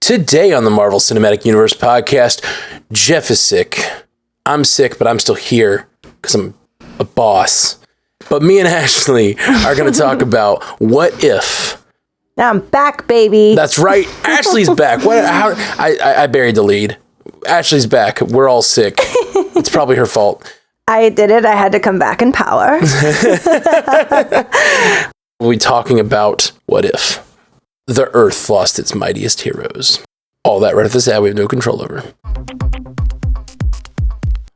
Today on the Marvel Cinematic Universe podcast, Jeff is sick. I'm sick, but I'm still here because I'm a boss. But me and Ashley are going to talk about what if. Now I'm back, baby. That's right. Ashley's back. I buried the lead. Ashley's back. We're all sick. It's probably her fault. I did it. I had to come back in power. We'll be talking about what if the Earth lost its mightiest heroes. All that right at this ad we have no control over.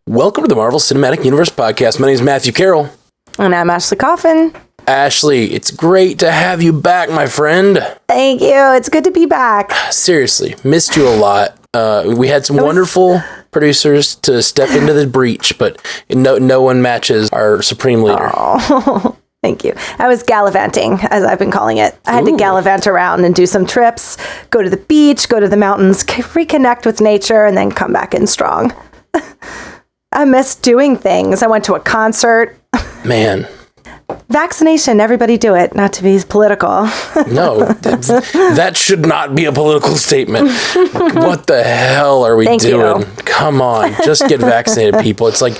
Welcome to the Marvel Cinematic Universe podcast. My name is Matthew Carroll. And I'm Ashley Coffin. Ashley, it's great to have you back, my friend. Thank you. It's good to be back. Seriously, missed you a lot. We had some wonderful producers to step into the breach, but no one matches our supreme leader. Oh, thank you. I was gallivanting, as I've been calling it. I had to gallivant around and do some trips, go to the beach, go to the mountains, reconnect with nature, and then come back in strong. I miss doing things. I went to a concert. Man. Vaccination, everybody do it, not to be political. No, that should not be a political statement. What the hell are we doing? You. Come on, just get vaccinated, people. It's like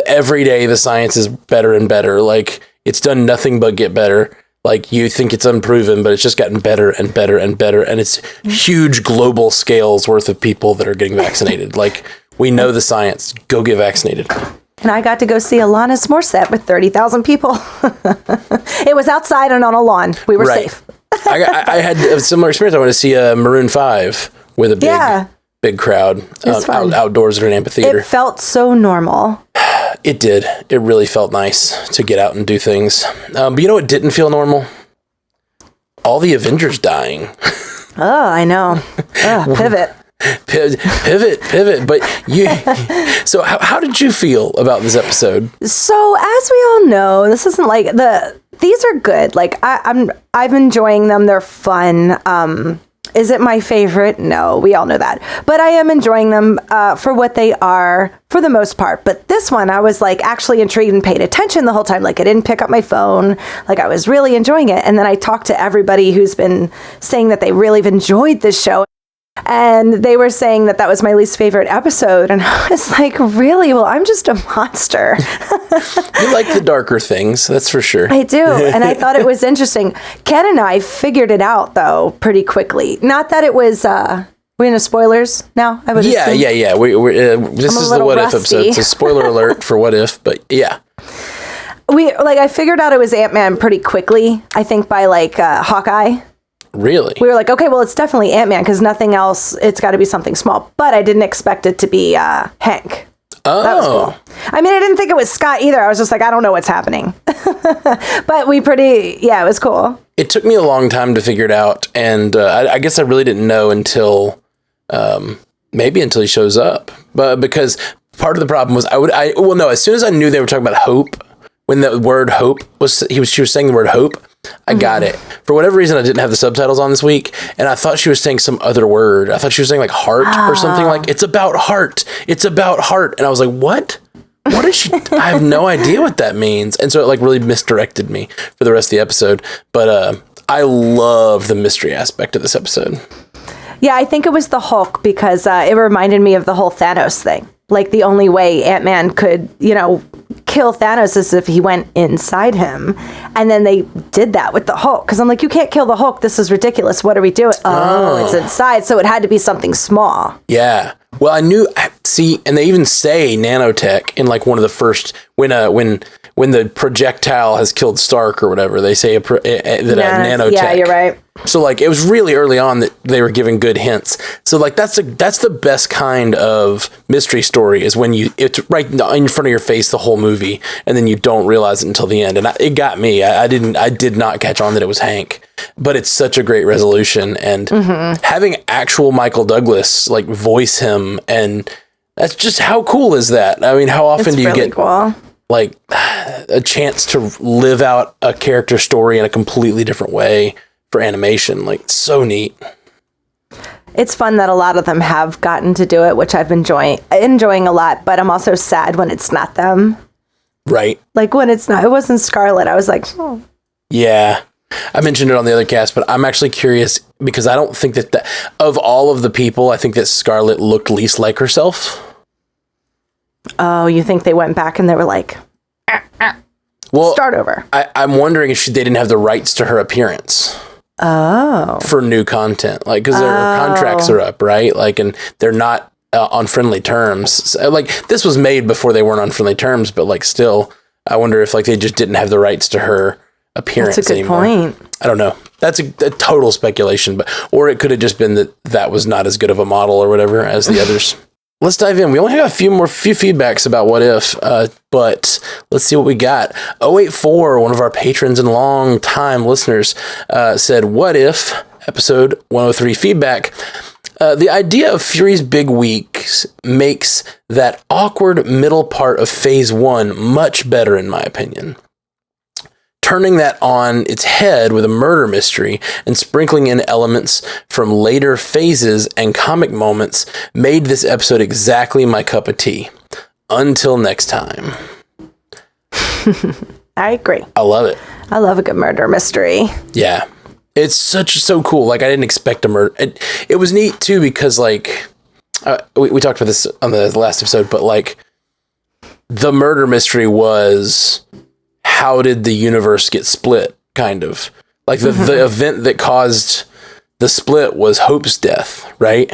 every day the science is better and better. Like, it's done nothing but get better. Like, you think it's unproven, but it's just gotten better and better and better. And it's huge global scales worth of people that are getting vaccinated. Like, we know the science. Go get vaccinated. And I got to go see Alanis Morissette with 30,000 people. It was outside and on a lawn. We were safe. I had a similar experience. I went to see Maroon 5 with a big crowd outdoors at an amphitheater. It felt so normal. It did. It really felt nice to get out and do things. But you know what didn't feel normal? All the Avengers dying. Oh, I know. Pivot. Pivot. But so how did you feel about this episode? So as we all know, this isn't like these are good. Like I'm enjoying them. They're fun. Is it my favorite? No, we all know that. But I am enjoying them for what they are for the most part. But this one, I was like actually intrigued and paid attention the whole time. Like I didn't pick up my phone. Like I was really enjoying it. And then I talked to everybody who's been saying that they really have enjoyed this show. And they were saying that was my least favorite episode. And I was like, really? Well, I'm just a monster. You like the darker things, that's for sure. I do. And I thought it was interesting. Ken and I figured it out, though, pretty quickly. Not that it was... we're into spoilers now? I would assume. Yeah. This is the What If episode. It's a spoiler alert for What If, but yeah. I figured out it was Ant-Man pretty quickly. I think by Hawkeye. Really? We were like, okay, well, it's definitely Ant-Man because nothing else. It's got to be something small. But I didn't expect it to be Hank. Oh. That was cool. I mean, I didn't think it was Scott either. I was just like, I don't know what's happening. But it was cool. It took me a long time to figure it out. And I guess I really didn't know until until he shows up. But because part of the problem was as soon as I knew they were talking about hope, when the word hope she was saying the word hope, I got it. For whatever reason, I didn't have the subtitles on this week, and I thought she was saying some other word. I thought she was saying like heart or something, like it's about heart. It's about heart. And I was like, what? What is she? I have no idea what that means. And so it like really misdirected me for the rest of the episode. But I love the mystery aspect of this episode. Yeah, I think it was the Hulk because it reminded me of the whole Thanos thing. Like the only way Ant-Man could, kill Thanos is if he went inside him. And then they did that with the Hulk. Because I'm like, you can't kill the Hulk. This is ridiculous. What are we doing? Oh, it's inside. So it had to be something small. Yeah. Well, and they even say nanotech in like one of the first, when the projectile has killed Stark or whatever, they say that a nanotech. Yeah, you're right. So like it was really early on that they were giving good hints. So like that's the best kind of mystery story is when it's right in front of your face the whole movie and then you don't realize it until the end. And it got me. I did not catch on that it was Hank, but it's such a great resolution and having actual Michael Douglas like voice him, and that's just how cool is that? I mean, how often do you get cool. Like a chance to live out a character story in a completely different way for animation? Like, so neat. It's fun that a lot of them have gotten to do it, which I've been enjoying a lot, but I'm also sad when it's not them. Right. Like when it wasn't Scarlet, I was like, oh. Yeah. I mentioned it on the other cast, but I'm actually curious because I don't think that of all of the people, I think that Scarlet looked least like herself. Oh, you think they went back and they were like, well, start over? I'm wondering if they didn't have the rights to her appearance. Oh. For new content, like because their contracts are up, right? Like, and they're not on friendly terms. So, like, this was made before they weren't on friendly terms, but like, still, I wonder if like they just didn't have the rights to her appearance That's a good anymore. point. I don't know. That's a total speculation, but or it could have just been that was not as good of a model or whatever as the others. Let's dive in. We only have a few feedbacks about What If, but let's see what we got. 084, one of our patrons and long-time listeners, said, What If, episode 103 feedback. The idea of Fury's big weeks makes that awkward middle part of phase 1 much better, in my opinion. Turning that on its head with a murder mystery and sprinkling in elements from later phases and comic moments made this episode exactly my cup of tea. Until next time. I agree. I love it. I love a good murder mystery. Yeah. It's so cool. Like, I didn't expect a murder. It was neat, too, because, like, we talked about this on the last episode, but, like, the murder mystery was... how did the universe get split, kind of. Like, the event that caused the split was Hope's death, right?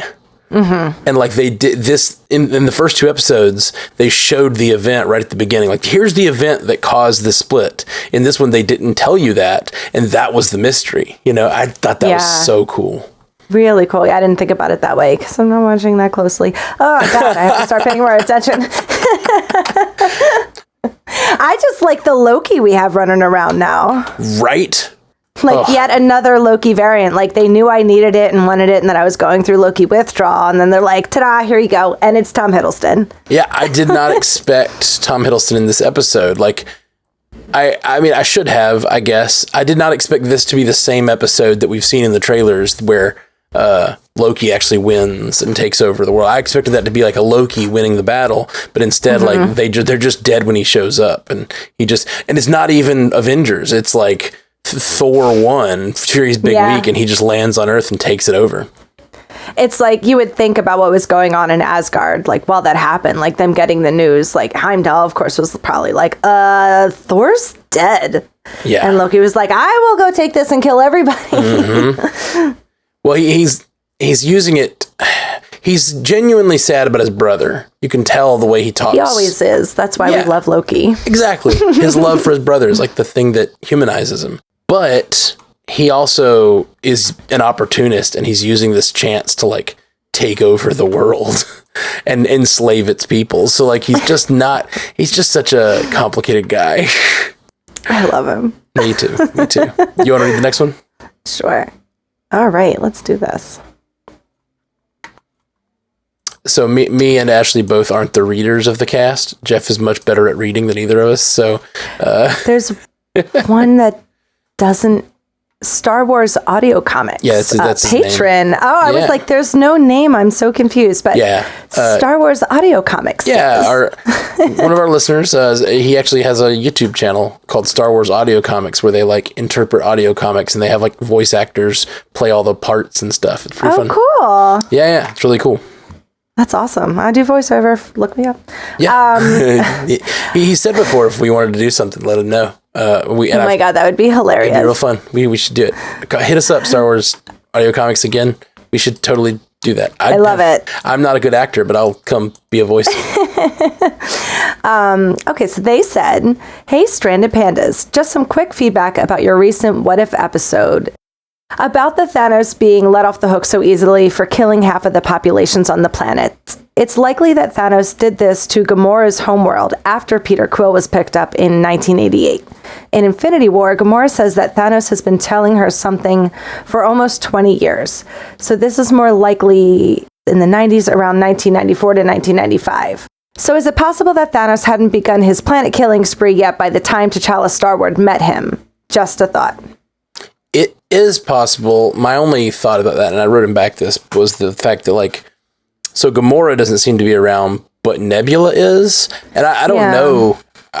Mm-hmm. And, like, they did this, in the first 2 episodes, they showed the event right at the beginning. Like, here's the event that caused the split. In this one, they didn't tell you that, and that was the mystery. You know, I thought that was so cool. Really cool. Yeah, I didn't think about it that way, because I'm not watching that closely. Oh, God, I have to start paying more attention. I just like the Loki we have running around now. Right? Like, yet another Loki variant. Like, they knew I needed it and wanted it, and then I was going through Loki withdrawal, and then they're like, ta-da, here you go. And it's Tom Hiddleston. Yeah, I did not expect Tom Hiddleston in this episode. Like, I mean, I should have, I guess. I did not expect this to be the same episode that we've seen in the trailers where Loki actually wins and takes over the world. I expected that to be like a Loki winning the battle, but instead, like, they're just dead when he shows up, and it's not even Avengers. It's like Thor 1, Fury's big week, and he just lands on Earth and takes it over. It's like you would think about what was going on in Asgard, like, while that happened, like them getting the news. Like, Heimdall, of course, was probably like, Thor's dead. Yeah. And Loki was like, I will go take this and kill everybody. Mm-hmm. Well, he's using it. He's genuinely sad about his brother. You can tell the way he talks. He always is. That's why we love Loki. Exactly. His love for his brother is like the thing that humanizes him. But he also is an opportunist, and he's using this chance to, like, take over the world and enslave its people. So, like, he's just such a complicated guy. I love him. Me too. You want to read the next one? Sure. All right, let's do this. So me and Ashley both aren't the readers of the cast. Jeff is much better at reading than either of us. So there's one that doesn't. Star Wars audio comics. Yeah, that's patron. Oh, I was like, there's no name. I'm so confused. But Star Wars audio comics. Yeah, one of our listeners, he actually has a YouTube channel called Star Wars Audio Comics, where they like interpret audio comics, and they have like voice actors play all the parts and stuff. It's pretty fun. Oh, cool. Yeah, it's really cool. That's awesome. I do voiceover. Look me up. Yeah. He said before, if we wanted to do something, let him know. Oh my God, that would be hilarious. It'd be real fun. We should do it. Hit us up, Star Wars Audio Comics again. We should totally do that. I love it. I'm not a good actor, but I'll come be a voice. Okay, so they said, hey, Stranded Pandas, just some quick feedback about your recent What If episode. About the Thanos being let off the hook so easily for killing half of the populations on the planet. It's likely that Thanos did this to Gamora's homeworld after Peter Quill was picked up in 1988. In Infinity War, Gamora says that Thanos has been telling her something for almost 20 years. So this is more likely in the 90s, around 1994 to 1995. So is it possible that Thanos hadn't begun his planet-killing spree yet by the time T'Challa Star-Lord met him? Just a thought. It is possible. My only thought about that, and I wrote him back this, was the fact that, like, so Gamora doesn't seem to be around, but Nebula is. And I don't know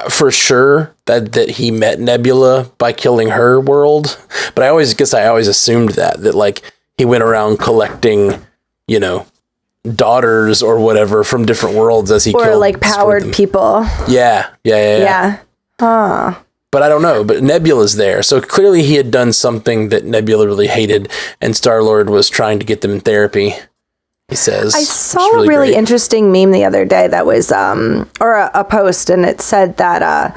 for sure that he met Nebula by killing her world. But I always assumed that like he went around collecting, you know, daughters or whatever from different worlds as he killed. Or like powered people. Yeah. Huh. But I don't know. But Nebula's there. So clearly he had done something that Nebula really hated, and Star-Lord was trying to get them in therapy, he says. I saw a really interesting meme the other day that was, or a post, and it said that,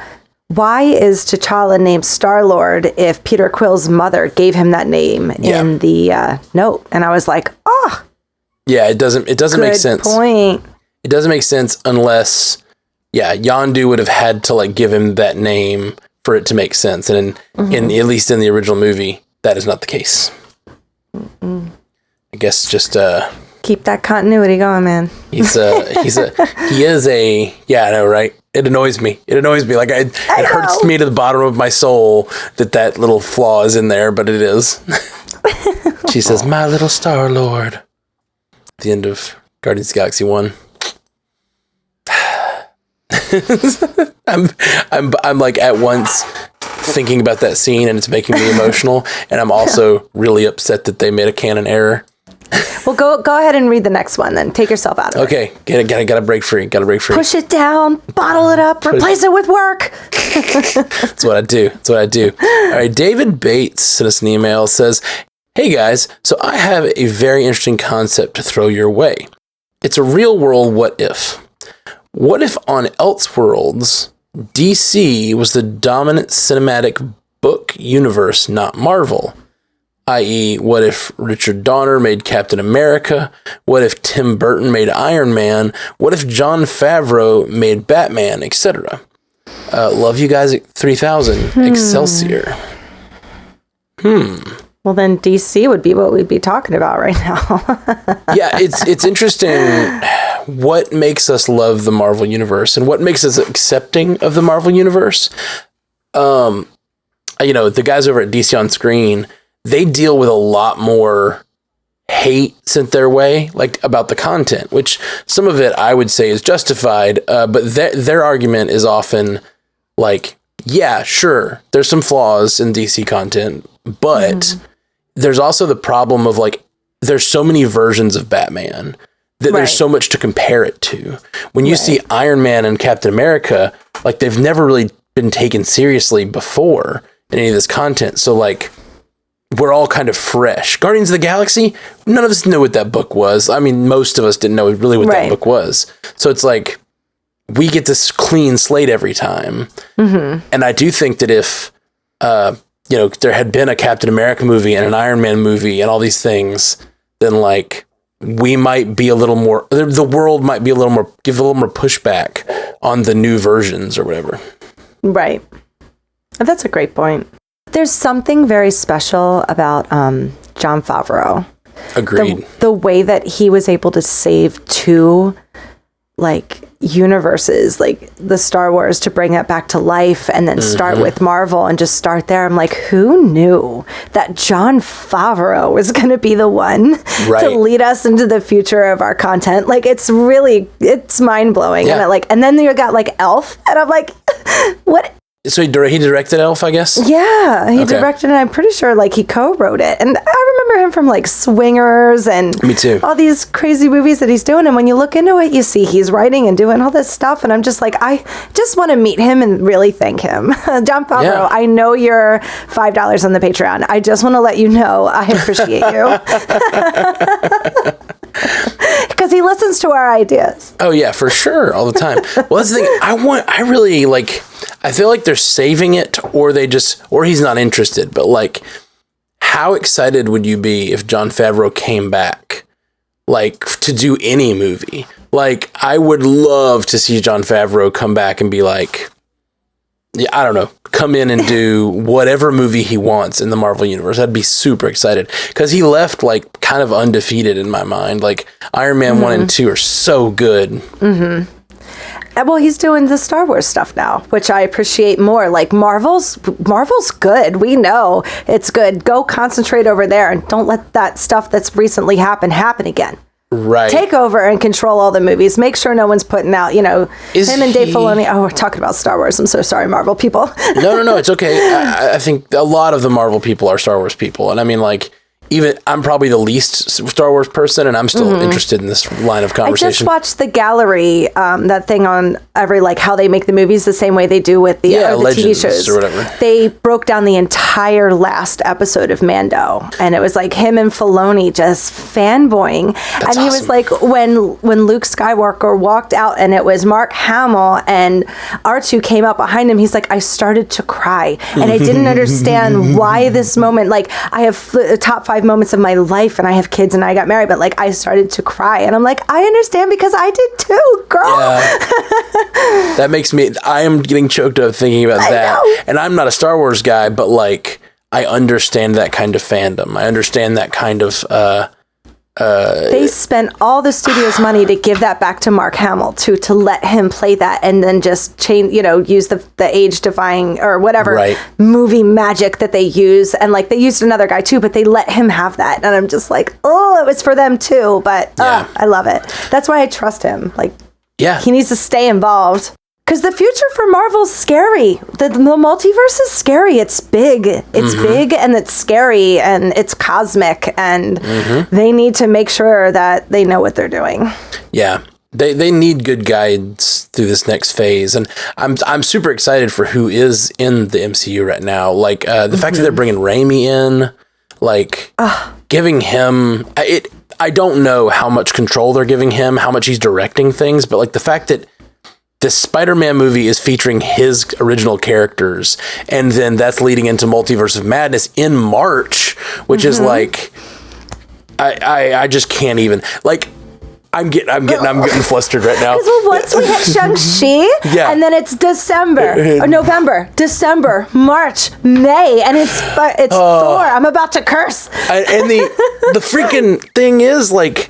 why is T'Challa named Star-Lord if Peter Quill's mother gave him that name in the note? And I was like, oh. Yeah, it doesn't make sense. Good point. It doesn't make sense unless, Yondu would have had to like give him that name for it to make sense. And in at least in the original movie, that is not the case. I guess just keep that continuity going, man. He is a I know, right? It annoys me. Like it hurts me to the bottom of my soul that little flaw is in there, but it is. She says, "My little Star-Lord." At the end of Guardians of the Galaxy 1. I'm like at once thinking about that scene, and it's making me emotional, and I'm also really upset that they made a canon error. Well, go ahead and read the next one then. Take yourself out of it. Okay, gotta break free. Push it down, bottle it up, replace it with work. That's what I do. All right, David Bates sent us an email, says, "Hey guys, so I have a very interesting concept to throw your way. It's a real world what if. What if on Elseworlds, DC was the dominant cinematic book universe, not Marvel? I.e., what if Richard Donner made Captain America? What if Tim Burton made Iron Man? What if Jon Favreau made Batman, etc.? Love you guys at 3000. Excelsior." Well, then DC would be what we'd be talking about right now. Yeah, it's interesting what makes us love the Marvel Universe and what makes us accepting of the Marvel Universe. The guys over at DC On Screen, they deal with a lot more hate sent their way, like about the content, which some of it I would say is justified. But their argument is often like, yeah, sure, there's some flaws in DC content, but there's also the problem of like, there's so many versions of Batman that there's so much to compare it to. When you see Iron Man and Captain America, like they've never really been taken seriously before in any of this content. So like, we're all kind of fresh. Guardians of the Galaxy, none of us knew what that book was. I mean, most of us didn't know really what that book was. So it's like, we get this clean slate every time. And I do think that if, there had been a Captain America movie and an Iron Man movie and all these things, then like, we might be a little more, the world might be give a little more pushback on the new versions or whatever. Right. That's a great point. There's something very special about Jon Favreau. Agreed. The way that he was able to save two like universes, like the Star Wars, to bring it back to life and then start with Marvel and just start there. I'm like, who knew that Jon Favreau was going to be the one to lead us into the future of our content? Like, it's mind blowing. Yeah. And then you got like Elf, and I'm like, what? So he directed Elf, I guess? Yeah, he directed it. I'm pretty sure like he co-wrote it. And I remember him from like Swingers and Me too. All these crazy movies that he's doing. And when you look into it, you see he's writing and doing all this stuff. And I'm just like, I just want to meet him and really thank him. Jon Favreau, I know you're $5 on the Patreon. I just want to let you know I appreciate you. Because he listens to our ideas. Oh yeah, for sure, all the time. Well, that's the thing. I feel like they're saving it, or he's not interested. But like, how excited would you be if Jon Favreau came back, like to do any movie? Like, I would love to see Jon Favreau come back and be like, yeah, I don't know, come in and do whatever movie he wants in the Marvel Universe. I'd be super excited because he left like kind of undefeated in my mind. Like Iron Man 1 and 2 are so good. Well, he's doing the Star Wars stuff now, which I appreciate more. Like Marvel's good. We know it's good. Go concentrate over there and don't let that stuff that's recently happened happen again. Right. take over and control all the movies. Make sure no one's putting out, him and Dave Filoni. Oh, we're talking about Star Wars. I'm so sorry, Marvel people. No, it's okay. I think a lot of the Marvel people are Star Wars people. And I mean, like, even I'm probably the least Star Wars person, and I'm still interested in this line of conversation. I just watched the gallery, that thing on every, like, how they make the movies the same way they do with the TV shows or whatever. They broke down the entire last episode of Mando, and it was like him and Filoni just fanboying. That's and he was awesome. like, when Luke Skywalker walked out, and it was Mark Hamill and R2 came up behind him, he's like, I started to cry, and I didn't understand why this moment. Like, I have the top 5 moments of my life, and I have kids, and I got married, but like I started to cry, and I'm like, I understand because I did too, girl. Yeah. That makes me. I am getting choked up thinking about that, and I'm not a Star Wars guy, but like I understand that kind of fandom. I understand that kind of. They spent all the studio's money to give that back to Mark Hamill to let him play that, and then just change, use the age defying or whatever movie magic that they use. And like they used another guy too, but they let him have that. And I'm just like, oh, it was for them too. But I love it. That's why I trust him. Like, he needs to stay involved. Because the future for Marvel's scary. The multiverse is scary. It's big. It's big, and it's scary, and it's cosmic, and they need to make sure that they know what they're doing. Yeah. They need good guides through this next phase, and I'm super excited for who is in the MCU right now. Like the fact that they're bringing Raimi in, like giving him it. I don't know how much control they're giving him, how much he's directing things, but like the fact that this Spider-Man movie is featuring his original characters, and then that's leading into Multiverse of Madness in March, which is like, I just can't even, like, I'm getting flustered right now. Because once we hit Shang-Chi, and then it's November, December, March, May, and it's Thor. I'm about to curse. And the freaking thing is, like,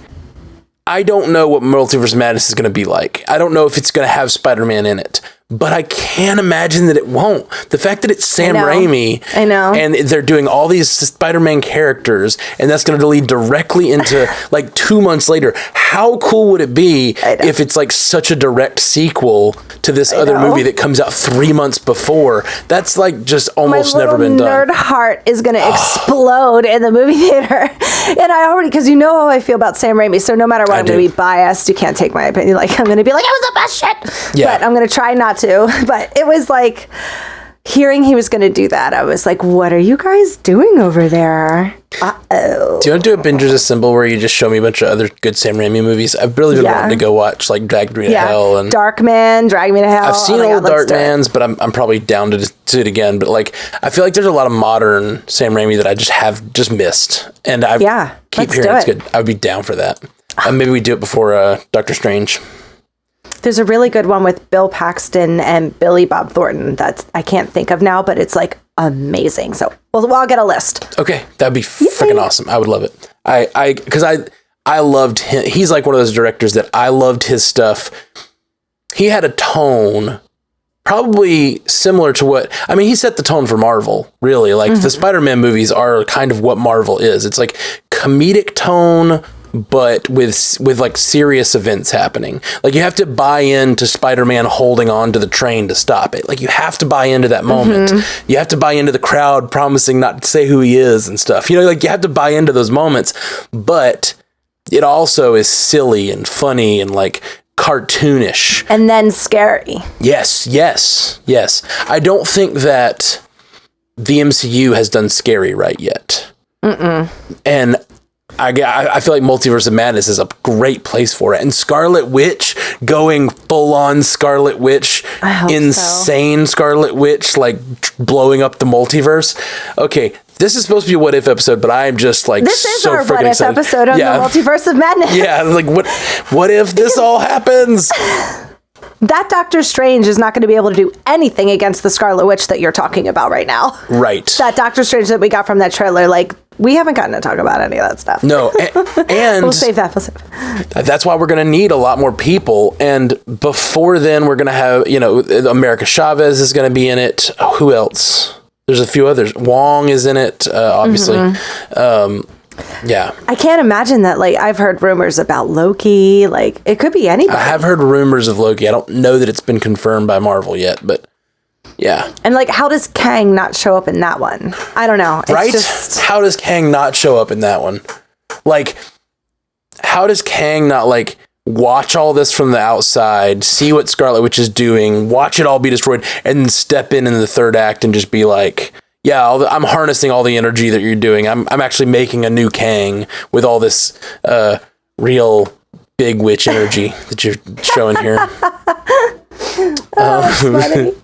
I don't know what Multiverse of Madness is going to be like. I don't know if it's going to have Spider-Man in it, but I can't imagine that it won't. The fact that it's Sam Raimi, I know, and they're doing all these Spider-Man characters, and that's going to lead directly into like 2 months later. How cool would it be if it's like such a direct sequel to this other movie that comes out 3 months before? That's like just almost never been done. My nerd heart is going to explode in the movie theater. And I already, because you know how I feel about Sam Raimi, so no matter what, I'm going to be biased. You can't take my opinion. Like, I'm going to be like, it was the best shit. Yeah. But I'm going to try not to. But it was like, hearing he was going to do that, I was like, what are you guys doing over there? Uh-oh. Do you want to do a Binger's Assemble where you just show me a bunch of other good Sam Raimi movies? I've really been wanting to go watch, like, Drag Me to Hell. And Darkman, Drag Me to Hell. I've seen old Darkmans, but I'm probably down to do it again. But, like, I feel like there's a lot of modern Sam Raimi that I just missed. And I keep hearing it's good. I would be down for that. Maybe we do it before Doctor Strange. There's a really good one with Bill Paxton and Billy Bob Thornton that I can't think of now, but it's like amazing. So I'll get a list. Okay, that'd be freaking awesome. I would love it. Because I loved him. He's like one of those directors that I loved his stuff. He had a tone probably similar to what, I mean, he set the tone for Marvel, really. Like the Spider-Man movies are kind of what Marvel is. It's like comedic tone, but with like serious events happening. Like you have to buy into Spider-Man holding on to the train to stop it. Like you have to buy into that moment. You have to buy into the crowd promising not to say who he is and stuff. You know, like you have to buy into those moments, but it also is silly and funny and like cartoonish. And then scary. Yes. I don't think that the MCU has done scary right yet. And I feel like Multiverse of Madness is a great place for it. And Scarlet Witch going full on Scarlet Witch, insane Scarlet Witch, like blowing up the multiverse. Okay, this is supposed to be a What If episode, but I'm just like this is so our What If excited. Episode on the Multiverse of Madness. Yeah, like what if this all happens? That Doctor Strange is not going to be able to do anything against the Scarlet Witch that you're talking about right now. Right. That Doctor Strange that we got from that trailer, like, we haven't gotten to talk about any of that stuff. No, and we'll save that. That's why we're going to need a lot more people. And before then, we're going to have, America Chavez is going to be in it. Who else? There's a few others. Wong is in it, obviously. Yeah. I can't imagine that. Like, I've heard rumors about Loki. Like, it could be anybody. I have heard rumors of Loki. I don't know that it's been confirmed by Marvel yet, but yeah. And like, how does Kang not show up in that one? I don't know. It's right? just... How does Kang not show up in that one? Like, how does Kang not, like, watch all this from the outside, see what Scarlet Witch is doing, watch it all be destroyed, and then step in the third act and just be like, yeah, I'm harnessing all the energy that you're doing. I'm actually making a new Kang with all this real big witch energy that you're showing here. That's funny.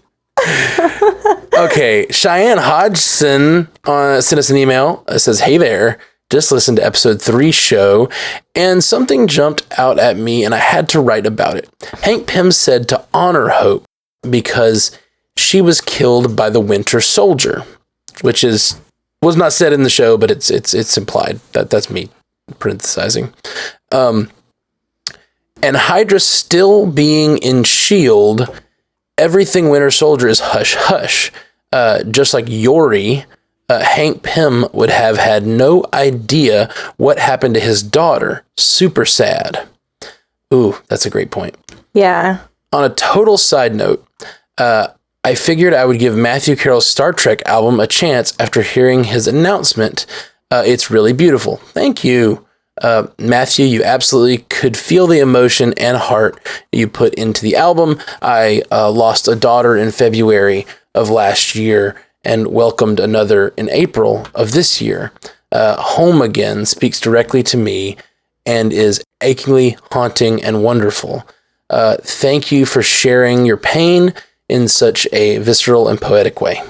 Okay, Cheyenne Hodgson sent us an email. It says, "Hey there, just listened to episode 3 show, and something jumped out at me, and I had to write about it. Hank Pym said to honor Hope because she was killed by the Winter Soldier, which was not said in the show, but it's implied. That's me parenthesizing. And Hydra still being in S.H.I.E.L.D., everything Winter Soldier is hush-hush. Just like Yori, Hank Pym would have had no idea what happened to his daughter. Super sad." Ooh, that's a great point. Yeah. On a total side note, I figured I would give Matthew Carroll's Star Trek album a chance after hearing his announcement. It's really beautiful. Thank you. Matthew, you absolutely could feel the emotion and heart you put into the album. I lost a daughter in February of last year and welcomed another in April of this year. Home Again speaks directly to me and is achingly haunting and wonderful. Thank you for sharing your pain in such a visceral and poetic way.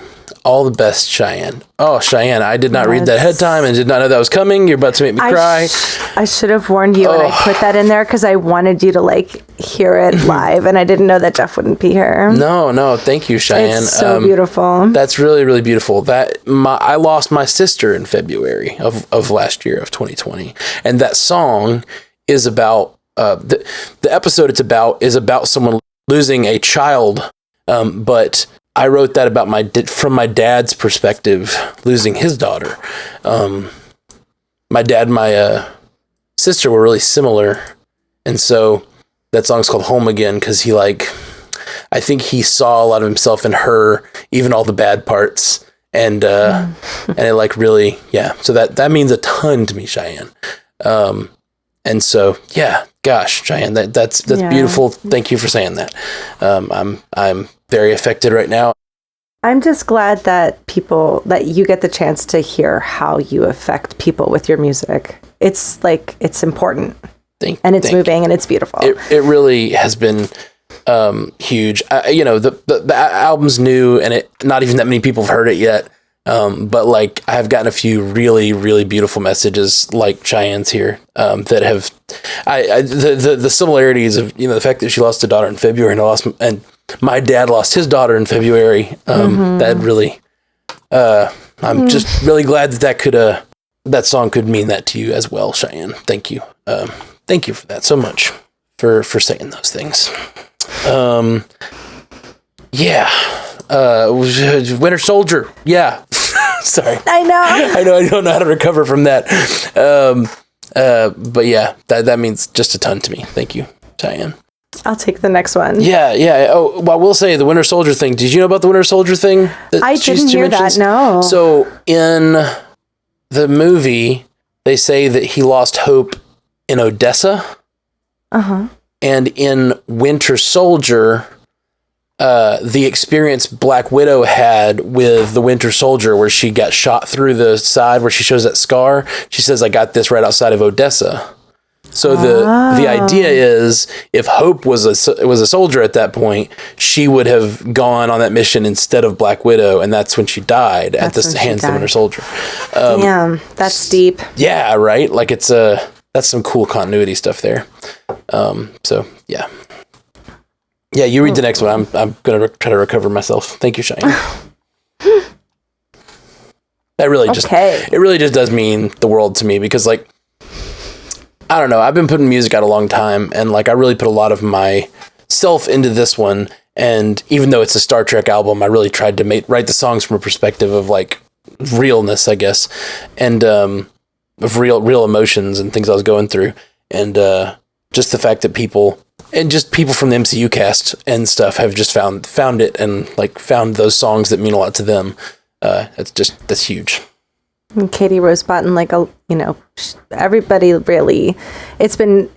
All the best, Cheyenne. Oh, Cheyenne, I did not read that ahead of time and did not know that was coming. You're about to make me cry. I should have warned you, and I put that in there because I wanted you to like hear it live, and I didn't know that Jeff wouldn't be here. No, thank you, Cheyenne. It's so beautiful. That's really, really beautiful. I lost my sister in February of last year, of 2020, and that song is about the episode it's about is about someone losing a child, but I wrote that about from my dad's perspective, losing his daughter. My dad and my sister were really similar, and so that song's called Home Again because I think he saw a lot of himself in her, even all the bad parts, and it like really, yeah. So that means a ton to me, Cheyenne. And so, yeah, gosh, Cheyenne, that's beautiful. Thank you for saying that. I'm very affected right now. I'm just glad that you get the chance to hear how you affect people with your music. It's like, it's important and it's moving and it's beautiful. It really has been huge. The album's new and not even that many people have heard it yet. But like I have gotten a few really, really beautiful messages like Cheyenne's here, that have, the similarities of, the fact that she lost a daughter in February and my dad lost his daughter in February. That really, I'm just really glad that song could mean that to you as well, Cheyenne. Thank you. Thank you for that so much for saying those things. Yeah. Winter Soldier. Yeah. Sorry. I know. I don't know how to recover from that. But yeah, that means just a ton to me. Thank you, Cheyenne. I'll take the next one. Yeah. Oh, well, I will say the Winter Soldier thing. Did you know about the Winter Soldier thing? I didn't hear that, no. So in the movie, they say that he lost hope in Odessa. Uh-huh. And in Winter Soldier, the experience Black Widow had with the Winter Soldier, where she got shot through the side, where she shows that scar, she says, "I got this right outside of Odessa." So the idea is, if Hope was a soldier at that point, she would have gone on that mission instead of Black Widow, and that's when she died at the hands of the Winter Soldier. Damn, that's deep. Yeah, right. Like that's some cool continuity stuff there. So yeah. Yeah, you read the next one. I'm gonna try to recover myself. Thank you, Cheyenne. That really it really just does mean the world to me, because like, I don't know, I've been putting music out a long time, and like I really put a lot of myself into this one. And even though it's a Star Trek album, I really tried to write the songs from a perspective of like realness, I guess. And real emotions and things I was going through, and just the fact that people from the MCU cast and stuff have just found it and like found those songs that mean a lot to them. That's huge. And Katie Rosebottom, like everybody really, it's been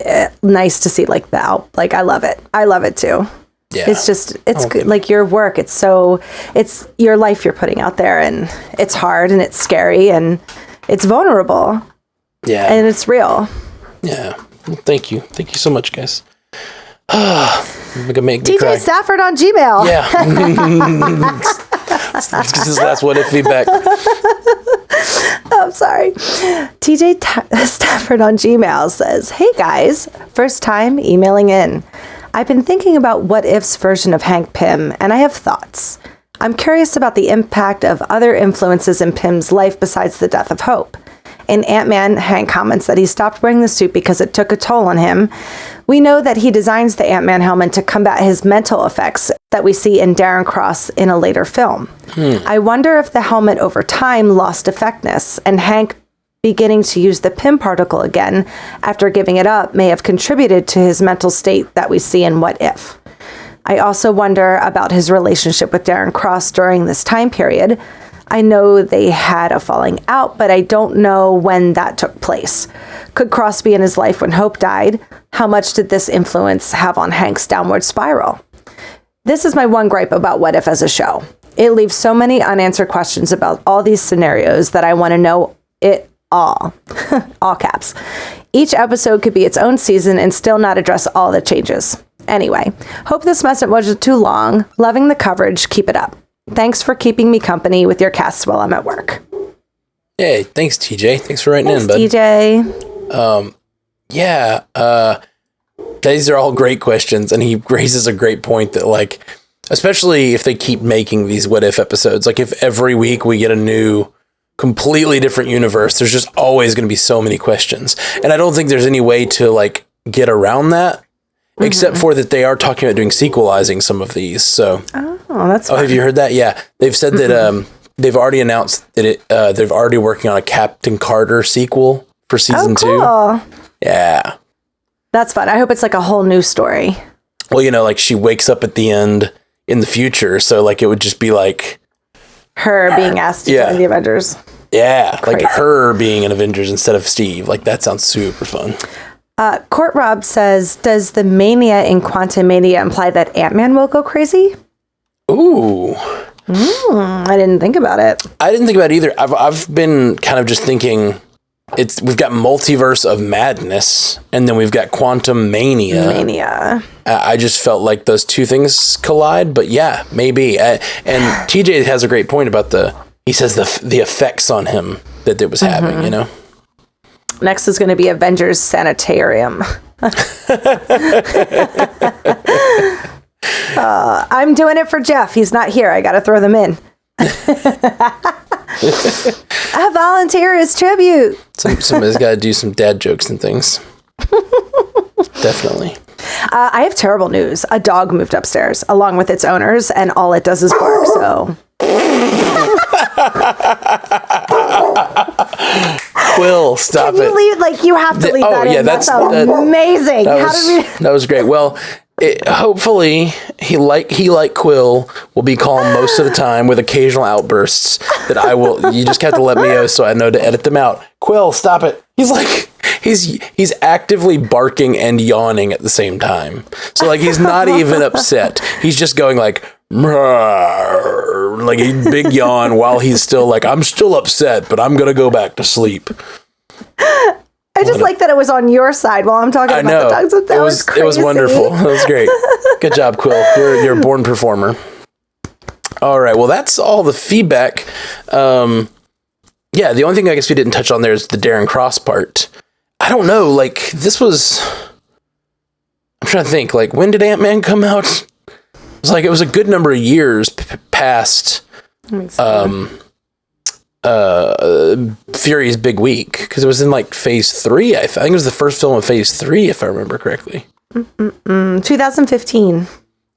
nice to see like like I love it too. Yeah. It's good. Like your work, it's your life you're putting out there, and it's hard and it's scary and it's vulnerable. Yeah. And it's real. Yeah. Well, thank you so much, guys. I'm gonna make me cry. TJ Stafford on Gmail. Yeah. This is last what if feedback. I'm sorry. TJ Stafford on Gmail says, "Hey guys, first time emailing in. I've been thinking about What If's version of Hank Pym, and I have thoughts. I'm curious about the impact of other influences in Pym's life besides the death of Hope. In Ant-Man, Hank comments that he stopped wearing the suit because it took a toll on him. We know that he designs the Ant-Man helmet to combat his mental effects that we see in Darren Cross in a later film. I wonder if the helmet over time lost effectiveness, and Hank beginning to use the Pym particle again after giving it up may have contributed to his mental state that we see in What If. I also wonder about his relationship with Darren Cross during this time period. I know they had a falling out, but I don't know when that took place. Could Cross be in his life when Hope died? How much did this influence have on Hank's downward spiral? This is my one gripe about What If as a show. It leaves so many unanswered questions about all these scenarios that I want to know it all." All caps. "Each episode could be its own season and still not address all the changes. Anyway, hope this message wasn't too long. Loving the coverage. Keep it up. Thanks for keeping me company with your casts while I'm at work." Hey, thanks, TJ. Thanks for writing in, bud. TJ. Yeah. These are all great questions, and he raises a great point that, like, especially if they keep making these What If episodes, like if every week we get a new, completely different universe, there's just always going to be so many questions. And I don't think there's any way to, like, get around that, except for that they are talking about doing sequelizing some of these. So, that's fun. have you heard that? Yeah, they've said that they've already announced that they're already working on a Captain Carter sequel for season 2. Yeah, that's fun. I hope it's like a whole new story. Well, like she wakes up at the end in the future, so like it would just be like her being asked to join the Avengers. Yeah, crazy. Like her being an Avengers instead of Steve. Like that sounds super fun. Court Rob says, "Does the mania in Quantum Mania imply that Ant-Man will go crazy?" Ooh. I didn't think about it. I didn't think about it either. I've been kind of just thinking we've got Multiverse of Madness, and then we've got Quantum Mania. I just felt like those two things collide, but yeah, maybe. And TJ has a great point about he says the effects on him that it was having, you know? Next is going to be Avengers Sanitarium. I'm doing it for Jeff. He's not here. I got to throw them in. I volunteer as tribute. Somebody's got to do some dad jokes and things. Definitely. I have terrible news. A dog moved upstairs along with its owners, and all it does is bark. So. Quill, stop it. Can you leave? Like you have to leave that in. Yeah, that's amazing. That was great. Well, hopefully he like Quill will be calm most of the time with occasional outbursts that I will. You just have to let me know so I know to edit them out. Quill, stop it. He's like he's actively barking and yawning at the same time. So like he's not even upset. He's just going like a big yawn while he's still like, I'm still upset, but I'm gonna go back to sleep. I just like that it was on your side while I'm talking about the dogs. That was crazy. It was wonderful. That was great. Good job, Quill. You're a born performer. All right. Well, that's all the feedback. Yeah, the only thing I guess we didn't touch on there is the Darren Cross part. I don't know. Like, this was... I'm trying to think. Like, when did Ant-Man come out? It was a good number of years past Fury's big week, because it was in like phase 3. I think it was the first film of phase 3, if I remember correctly. 2015.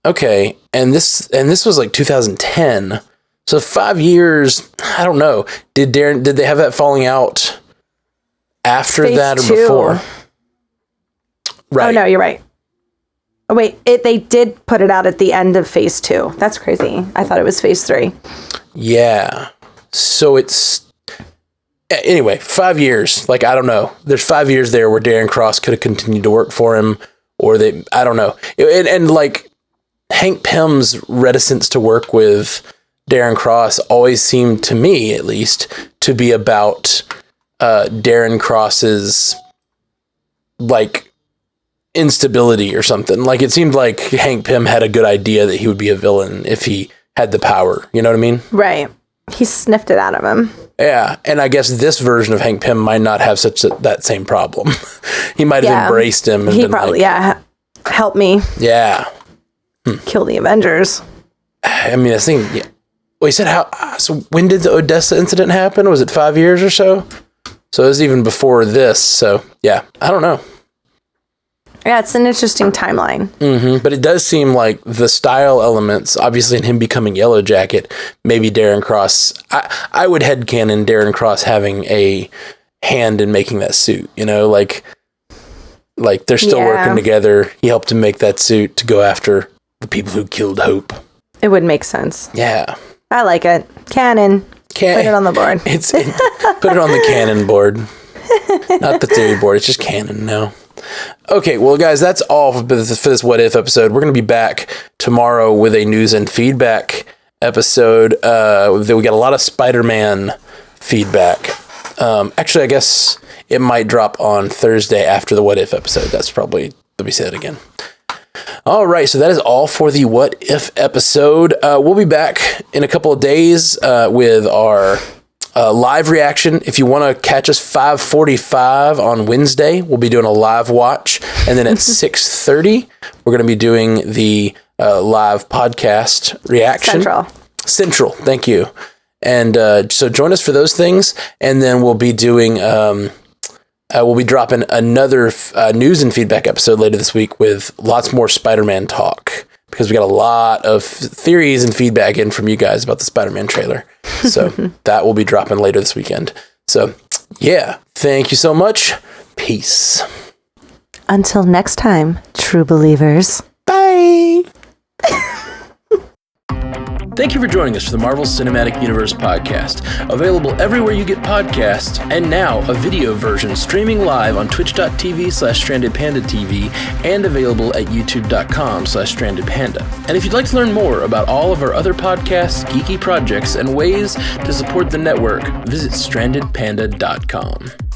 Okay, and this was like 2010. So 5 years. I don't know. Did they have that falling out after Phase that or 2. before? Right. Oh, no, you're right. Oh, wait, they did put it out at the end of phase 2. That's crazy. I thought it was phase 3. Yeah. So it's... Anyway, 5 years. Like, I don't know. There's 5 years there where Darren Cross could have continued to work for him, or they... I don't know. And like, Hank Pym's reticence to work with Darren Cross always seemed, to me at least, to be about Darren Cross's, like, instability or something. Like, it seemed like Hank Pym had a good idea that he would be a villain if he had the power. You know what I mean? Right. He sniffed it out of him. Yeah, and I guess this version of Hank Pym might not have that same problem. He might have embraced him. And he probably, help me. Yeah. Kill the Avengers. I mean, I think, well, he said so when did the Odessa incident happen? Was it 5 years or so? So it was even before this. So, yeah, I don't know. Yeah, it's an interesting timeline. Mm-hmm. But it does seem like the style elements, obviously in him becoming Yellow Jacket, maybe Darren Cross, I would headcanon Darren Cross having a hand in making that suit, you know, like they're still working together. He helped him make that suit to go after the people who killed Hope. It would make sense. Yeah. I like it. Canon. Put it on the board. Put it on the canon board. Not the theory board. It's just canon now. Okay, well, guys, that's all for this What If episode. We're going to be back tomorrow with a news and feedback episode. We got a lot of Spider-Man feedback. Actually, I guess it might drop on Thursday after the What If episode. That's probably, let me say that again. All right, so that is all for the What If episode. We'll be back in a couple of days with our live reaction. If you want to catch us 5:45 on Wednesday, we'll be doing a live watch. And then at 6:30, we're going to be doing the live podcast reaction. Central, thank you. And so join us for those things. And then we'll be doing... we'll be dropping another news and feedback episode later this week with lots more Spider-Man talk, because we got a lot of theories and feedback in from you guys about the Spider-Man trailer. So that will be dropping later this weekend. So yeah, thank you so much. Peace. Until next time, true believers. Bye. Thank you for joining us for the Marvel Cinematic Universe podcast. Available everywhere you get podcasts, and now a video version streaming live on twitch.tv/strandedpandatv and available at youtube.com/strandedpanda. And if you'd like to learn more about all of our other podcasts, geeky projects, and ways to support the network, visit strandedpanda.com.